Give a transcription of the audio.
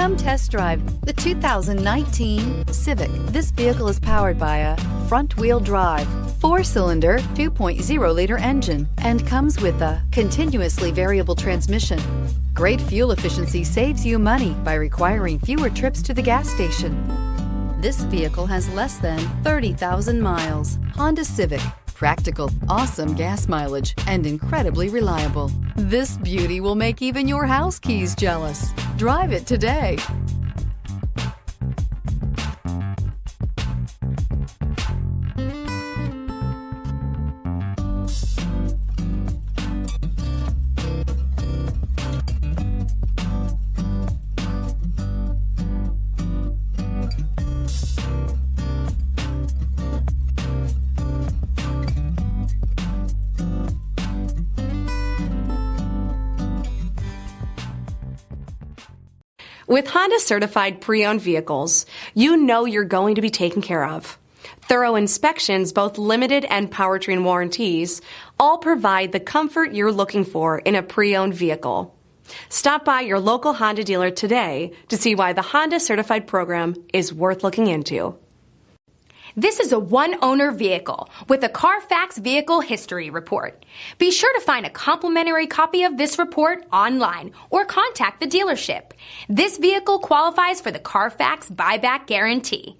Come test drive the 2019 Civic. This vehicle is powered by a front-wheel drive, 4-cylinder, 2.0-liter engine, and comes with a continuously variable transmission. Great fuel efficiency saves you money by requiring fewer trips to the gas station. This vehicle has less than 30,000 miles. Honda Civic. Practical, awesome gas mileage, and incredibly reliable. This beauty will make even your house keys jealous. Drive it today. With Honda certified pre-owned vehicles, you know you're going to be taken care of. Thorough inspections, both limited and powertrain warranties, all provide the comfort you're looking for in a pre-owned vehicle. Stop by your local Honda dealer today to see why the Honda certified program is worth looking into. This is a one-owner vehicle with a CARFAX Vehicle History Report. Be sure to find a complimentary copy of this report online or contact the dealership. This vehicle qualifies for the CARFAX Buyback Guarantee.